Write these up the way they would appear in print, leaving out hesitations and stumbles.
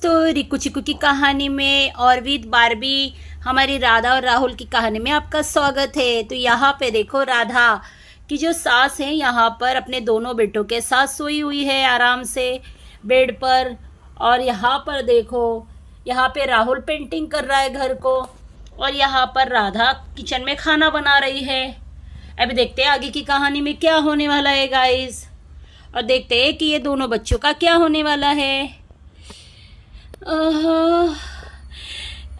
दोस्तों, रिकू चिकू की कहानी में और विद बारबी हमारी राधा और राहुल की कहानी में आपका स्वागत है। तो यहाँ पे देखो, राधा की जो सास है यहाँ पर अपने दोनों बेटों के साथ सोई हुई है आराम से बेड पर। और यहाँ पर देखो, यहाँ पे राहुल पेंटिंग कर रहा है घर को और यहाँ पर राधा किचन में खाना बना रही है। अभी देखते हैं आगे की कहानी में क्या होने वाला है गाइस, और देखते हैं कि ये दोनों बच्चों का क्या होने वाला है।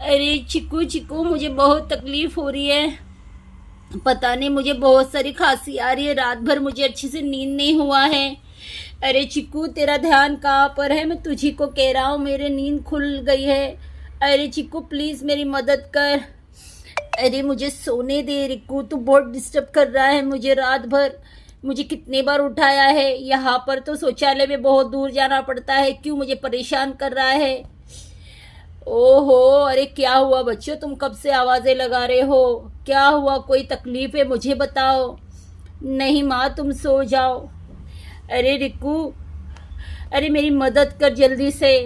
अरे चिकू चिकू, मुझे बहुत तकलीफ़ हो रही है। पता नहीं, मुझे बहुत सारी खांसी आ रही है। रात भर मुझे अच्छे से नींद नहीं हुआ है। अरे चिकू, तेरा ध्यान कहाँ पर है? मैं तुझी को कह रहा हूँ, मेरे नींद खुल गई है। अरे चिकू प्लीज़ मेरी मदद कर। अरे मुझे सोने दे रिकू, तू बहुत डिस्टर्ब कर रहा है मुझे रात भर। मुझे कितने बार उठाया है। यहाँ पर तो शौचालय में बहुत दूर जाना पड़ता है। क्यों मुझे परेशान कर रहा है? ओहो, अरे क्या हुआ बच्चों, तुम कब से आवाज़ें लगा रहे हो? क्या हुआ? कोई तकलीफ़ है? मुझे बताओ। नहीं माँ, तुम सो जाओ। अरे रिकू, अरे मेरी मदद कर जल्दी से।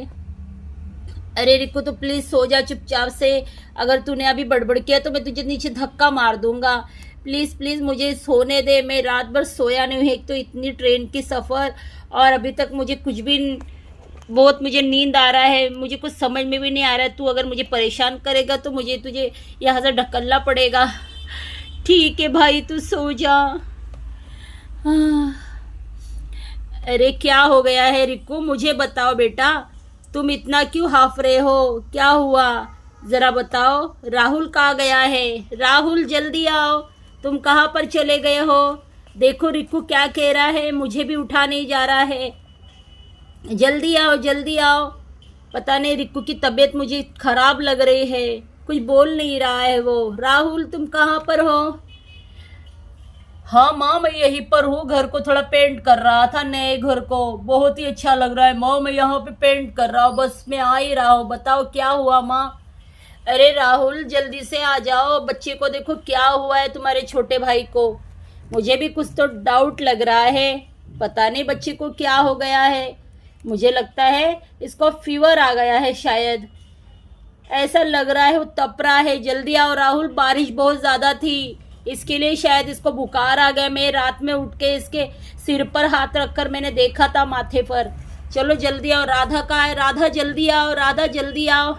अरे रिकू तो प्लीज़ सो जा चुपचाप से। अगर तूने अभी बड़बड़ किया तो मैं तुझे नीचे धक्का मार दूंगा। प्लीज़ प्लीज़ मुझे सोने दे। मैं रात भर सोया नहीं हूँ। एक तो इतनी ट्रेन की सफ़र और अभी तक मुझे कुछ भी, बहुत मुझे नींद आ रहा है। मुझे कुछ समझ में भी नहीं आ रहा है। तू अगर मुझे परेशान करेगा तो मुझे तुझे यहाँ से ढकलना पड़ेगा। ठीक है भाई, तू सो जा। अरे क्या हो गया है रिकू? मुझे बताओ बेटा, तुम इतना क्यों हाफ रहे हो? क्या हुआ ज़रा बताओ। राहुल कहाँ गया है? राहुल जल्दी आओ। तुम कहाँ पर चले गए हो? देखो रिकू क्या कह रहा है, मुझे भी उठा नहीं जा रहा है। जल्दी आओ जल्दी आओ। पता नहीं, रिकू की तबीयत मुझे ख़राब लग रही है। कुछ बोल नहीं रहा है वो। राहुल तुम कहाँ पर हो? हाँ माँ, मैं यहीं पर हूँ। घर को थोड़ा पेंट कर रहा था, नए घर को। बहुत ही अच्छा लग रहा है माँ, मैं यहाँ पे पेंट कर रहा हूँ। बस मैं आ ही रहा हूँ। बताओ क्या हुआ माँ? अरे राहुल जल्दी से आ जाओ। बच्चे को देखो क्या हुआ है, तुम्हारे छोटे भाई को। मुझे भी कुछ तो डाउट लग रहा है। पता नहीं बच्चे को क्या हो गया है। मुझे लगता है इसको फीवर आ गया है शायद। ऐसा लग रहा है वो तप रहा है। जल्दी आओ राहुल, बारिश बहुत ज़्यादा थी, इसके लिए शायद इसको बुखार आ गया। मैं रात में उठ के इसके सिर पर हाथ रखकर मैंने देखा था, माथे पर। चलो जल्दी आओ। राधा कहाँ है? राधा जल्दी आओ, राधा जल्दी आओ।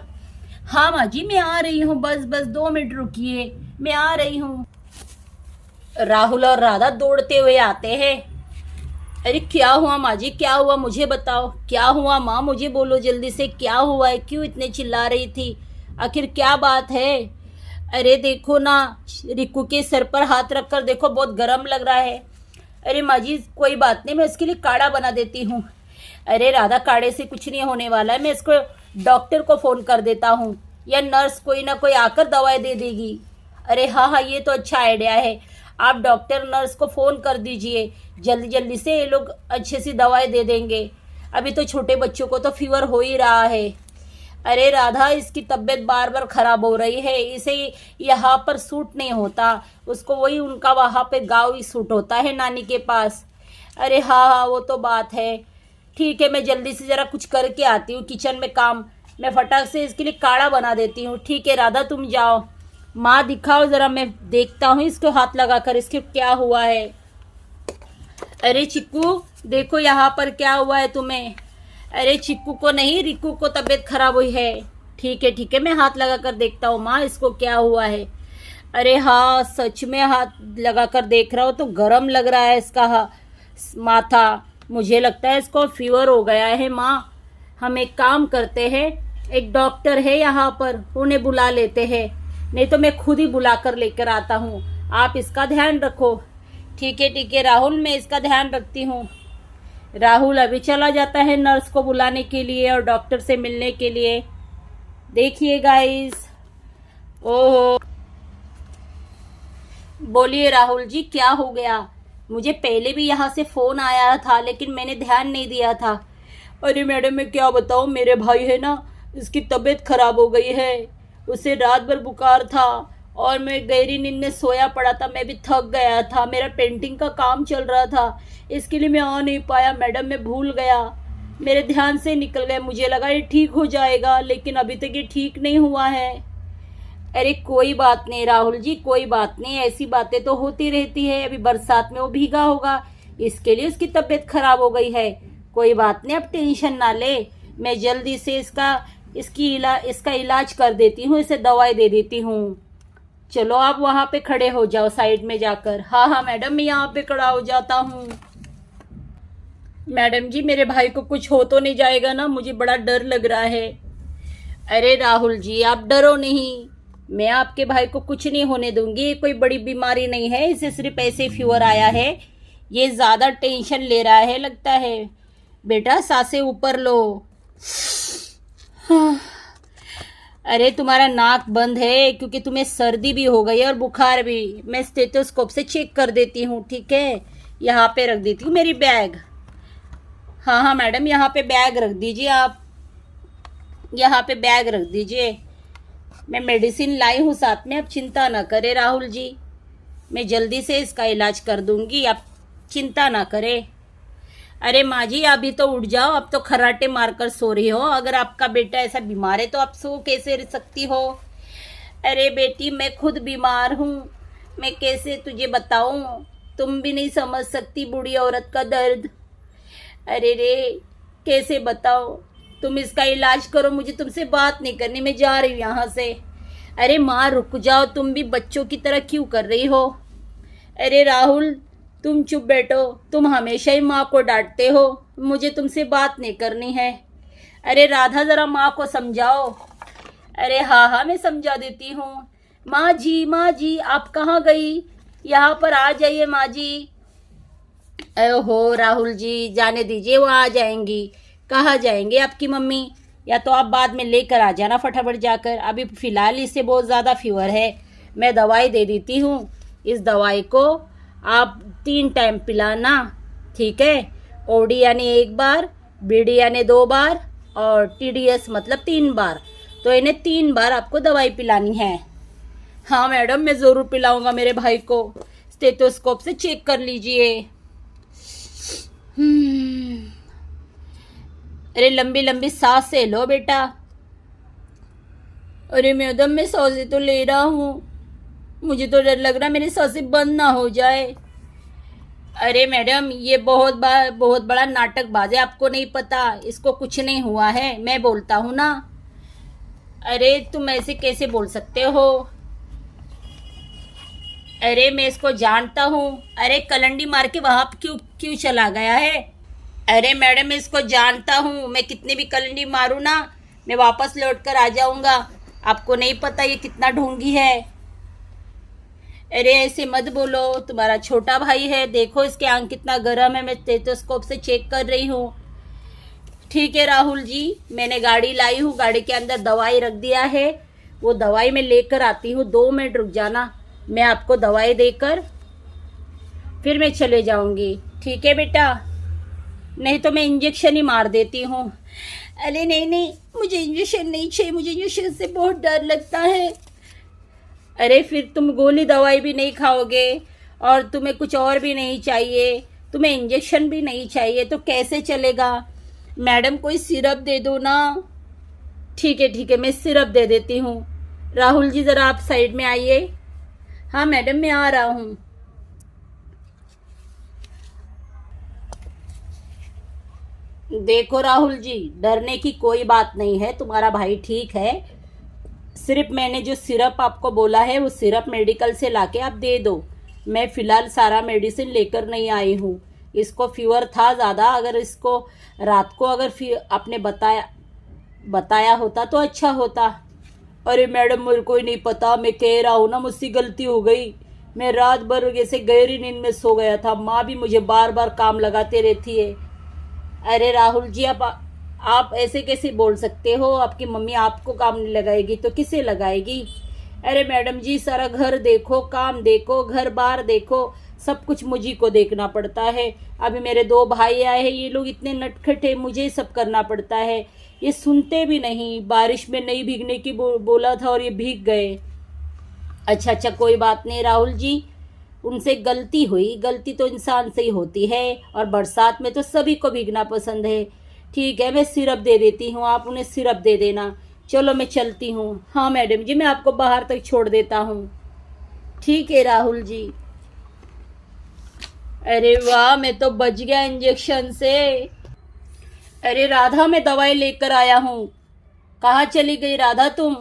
हाँ माँ जी, मैं आ रही हूँ। बस बस 2 मिनट रुकिए, मैं आ रही हूँ। राहुल और राधा दौड़ते हुए आते हैं। अरे क्या हुआ माँ जी, क्या हुआ? मुझे बताओ क्या हुआ माँ, मुझे बोलो जल्दी से। क्या हुआ है? क्यों इतने चिल्ला रही थी? आखिर क्या बात है? अरे देखो ना, रिकू के सर पर हाथ रखकर देखो, बहुत गर्म लग रहा है। अरे माँ जी कोई बात नहीं, मैं इसके लिए काढ़ा बना देती हूँ। अरे राधा, काढ़े से कुछ नहीं होने वाला है। मैं इसको डॉक्टर को फ़ोन कर देता हूँ, या नर्स कोई ना कोई आकर दवाई दे देगी। अरे हाँ हाँ, ये तो अच्छा आइडिया है। आप डॉक्टर नर्स को फ़ोन कर दीजिए, जल्दी जल्दी से ये लोग अच्छे से दवाई दे देंगे। अभी तो छोटे बच्चों को तो फीवर हो ही रहा है। अरे राधा, इसकी तबीयत बार बार ख़राब हो रही है। इसे यहाँ पर सूट नहीं होता, उसको वही उनका वहाँ पे गाँव ही सूट होता है, नानी के पास। अरे हाँ हाँ, वो तो बात है। ठीक है, मैं जल्दी से ज़रा कुछ करके आती हूँ किचन में काम। मैं फटाक से इसके लिए काढ़ा बना देती हूँ। ठीक है राधा, तुम जाओ। माँ दिखाओ ज़रा, मैं देखता हूँ इसको हाथ लगाकर इसके क्या हुआ है। अरे चिक्कू देखो यहाँ पर क्या हुआ है तुम्हें। अरे चिक्कू को नहीं, रिकू को तबीयत खराब हुई है। ठीक है, मैं हाथ लगा कर देखता हूँ माँ, इसको क्या हुआ है। अरे हाँ, सच में हाथ लगा कर देख रहा हूँ तो गर्म लग रहा है इसका माथा। मुझे लगता है इसको फीवर हो गया है माँ। हम एक काम करते हैं, एक डॉक्टर है यहाँ पर, उन्हें बुला लेते हैं। नहीं तो मैं खुद ही बुला कर लेकर आता हूँ। आप इसका ध्यान रखो। ठीक है राहुल, मैं इसका ध्यान रखती हूँ। राहुल अभी चला जाता है नर्स को बुलाने के लिए और डॉक्टर से मिलने के लिए। देखिए गाइस। ओहो, बोलिए राहुल जी, क्या हो गया? मुझे पहले भी यहाँ से फ़ोन आया था लेकिन मैंने ध्यान नहीं दिया था। अरे मैडम, मैं क्या बताऊँ, मेरे भाई है ना, इसकी तबीयत खराब हो गई है। उसे रात भर बुखार था और मैं गहरी नींद में सोया पड़ा था। मैं भी थक गया था, मेरा पेंटिंग का काम चल रहा था, इसके लिए मैं आ नहीं पाया मैडम, मैं भूल गया। मेरे ध्यान से निकल गए, मुझे लगा ये ठीक हो जाएगा, लेकिन अभी तक ये ठीक नहीं हुआ है। अरे कोई बात नहीं राहुल जी, कोई बात नहीं, ऐसी बातें तो होती रहती है। अभी बरसात में वो भीगा होगा, इसके लिए उसकी तबीयत खराब हो गई है। कोई बात नहीं, अब टेंशन ना ले, मैं जल्दी से इसका इलाज कर देती हूँ, इसे दवाई दे देती हूँ। चलो आप वहाँ पे खड़े हो जाओ साइड में जाकर। हाँ हाँ मैडम, मैं यहाँ पे खड़ा हो जाता हूँ। मैडम जी, मेरे भाई को कुछ हो तो नहीं जाएगा ना? मुझे बड़ा डर लग रहा है। अरे राहुल जी, आप डरो नहीं, मैं आपके भाई को कुछ नहीं होने दूंगी। ये कोई बड़ी बीमारी नहीं है, इसे सिर्फ ऐसे फीवर आया है। ये ज़्यादा टेंशन ले रहा है लगता है। बेटा सांसें ऊपर लो। अरे तुम्हारा नाक बंद है क्योंकि तुम्हें सर्दी भी हो गई है और बुखार भी। मैं स्टेथोस्कोप से चेक कर देती हूँ, ठीक है? यहाँ पे रख देती हूँ मेरी बैग। हाँ हाँ मैडम, यहाँ पे बैग रख दीजिए आप, यहाँ पे बैग रख दीजिए। मैं मेडिसिन लाई हूँ साथ में, आप चिंता ना करें राहुल जी, मैं जल्दी से इसका इलाज कर दूँगी, आप चिंता ना करें। अरे माँ जी, अभी तो उठ जाओ, अब तो खर्राटे मारकर सो रही हो। अगर आपका बेटा ऐसा बीमार है तो आप सो कैसे रह सकती हो? अरे बेटी, मैं खुद बीमार हूँ, मैं कैसे तुझे बताऊँ? तुम भी नहीं समझ सकती बूढ़ी औरत का दर्द। अरे रे, कैसे बताओ? तुम इसका इलाज करो, मुझे तुमसे बात नहीं करनी, मैं जा रही हूँ यहाँ से। अरे माँ रुक जाओ, तुम भी बच्चों की तरह क्यों कर रही हो? अरे राहुल, तुम चुप बैठो, तुम हमेशा ही माँ को डांटते हो, मुझे तुमसे बात नहीं करनी है। अरे राधा, ज़रा माँ को समझाओ। अरे हाँ हाँ, मैं समझा देती हूँ। माँ जी, आप कहाँ गई? यहाँ पर आ जाइए माँ जी। ओहो राहुल जी, जाने दीजिए, वो आ जाएंगी। कहाँ जाएंगे आपकी मम्मी? या तो आप बाद में लेकर आ जाना फटाफट जाकर। अभी फ़िलहाल इससे बहुत ज़्यादा फीवर है, मैं दवाई दे देती हूँ। इस दवाई को आप 3 टाइम पिलाना, ठीक है? ओडी यानी 1 बार, बीडी यानी 2 बार, और TDS मतलब 3 बार। तो इन्हें 3 बार आपको दवाई पिलानी है। हाँ मैडम, मैं ज़रूर पिलाऊंगा मेरे भाई को। स्टेथोस्कोप से चेक कर लीजिए। अरे लंबी लंबी सांसें लो बेटा। अरे मैडम, मैं सांसें तो ले रहा हूँ, मुझे तो डर लग रहा है मेरी सांसें बंद ना हो जाए। अरे मैडम, ये बहुत बड़ा नाटकबाज है, आपको नहीं पता? इसको कुछ नहीं हुआ है, मैं बोलता हूँ ना। अरे तुम ऐसे कैसे बोल सकते हो? अरे मैं इसको जानता हूँ। अरे कलंडी मार के वहाँ क्यों चला गया है? अरे मैडम, मैं इसको जानता हूँ, मैं कितनी भी कलंडी मारूँ ना, मैं वापस लौट कर आ जाऊँगा। आपको नहीं पता ये कितना ढोंगी है। अरे ऐसे मत बोलो, तुम्हारा छोटा भाई है, देखो इसके आंख कितना गर्म है, मैं स्टेथोस्कोप से चेक कर रही हूँ। ठीक है राहुल जी, मैंने गाड़ी लाई हूँ, गाड़ी के अंदर दवाई रख दिया है, वो दवाई मैं लेकर आती हूँ। 2 मिनट रुक जाना, मैं आपको दवाई देकर फिर मैं चले जाऊँगी, ठीक है बेटा? नहीं तो मैं इंजेक्शन ही मार देती हूँ। अरे नहीं, मुझे इंजेक्शन नहीं चाहिए, मुझे इंजेक्शन से बहुत डर लगता है। अरे फिर तुम गोली दवाई भी नहीं खाओगे और तुम्हें कुछ और भी नहीं चाहिए, तुम्हें इंजेक्शन भी नहीं चाहिए, तो कैसे चलेगा? मैडम कोई सिरप दे दो ना। ठीक है, मैं सिरप दे देती हूँ। राहुल जी ज़रा आप साइड में आइए। हाँ मैडम, मैं आ रहा हूँ। देखो राहुल जी, डरने की कोई बात नहीं है, तुम्हारा भाई ठीक है। सिर्फ मैंने जो सिरप आपको बोला है वो सिरप मेडिकल से लाके आप दे दो। मैं फ़िलहाल सारा मेडिसिन लेकर नहीं आई हूँ। इसको फीवर था ज़्यादा, अगर इसको रात को अगर आपने बताया होता तो अच्छा होता। अरे मैडम, मेरे को ही नहीं पता, मैं कह रहा हूँ ना, मुझसे गलती हो गई। मैं रात भर ऐसे गहरी नींद में सो गया था, माँ भी मुझे बार बार काम लगाते रहती है। अरे राहुल जी, आप ऐसे कैसे बोल सकते हो? आपकी मम्मी आपको काम नहीं लगाएगी तो किसे लगाएगी? अरे मैडम जी, सारा घर देखो, काम देखो, घर बार देखो, सब कुछ मुझी को देखना पड़ता है। अभी मेरे 2 भाई आए हैं, ये लोग इतने नटखट है, मुझे सब करना पड़ता है। ये सुनते भी नहीं, बारिश में नहीं भीगने की बोला था और ये भीग गए। अच्छा, कोई बात नहीं राहुल जी, उनसे गलती हुई, गलती तो इंसान से ही होती है, और बरसात में तो सभी को भीगना पसंद है। ठीक है, मैं सिरप दे देती हूँ, आप उन्हें सिरप दे देना। चलो मैं चलती हूँ। हाँ मैडम जी, मैं आपको बाहर तक छोड़ देता हूँ। ठीक है राहुल जी। अरे वाह, मैं तो बच गया इंजेक्शन से। अरे राधा, मैं दवाई लेकर आया हूँ। कहाँ चली गई राधा तुम?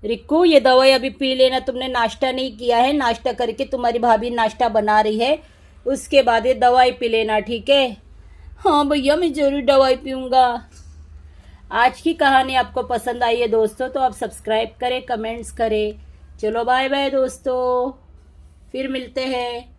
रिक्कू, ये दवाई अभी पी लेना, तुमने नाश्ता नहीं किया है। नाश्ता करके तुम्हारी भाभी नाश्ता बना रही है, उसके बाद ये दवाई पी लेना, ठीक है? हाँ भैया, मैं जरूर दवाई पीऊँगा। आज की कहानी आपको पसंद आई है दोस्तों, तो आप सब्सक्राइब करें, कमेंट्स करें। चलो बाय बाय दोस्तों, फिर मिलते हैं।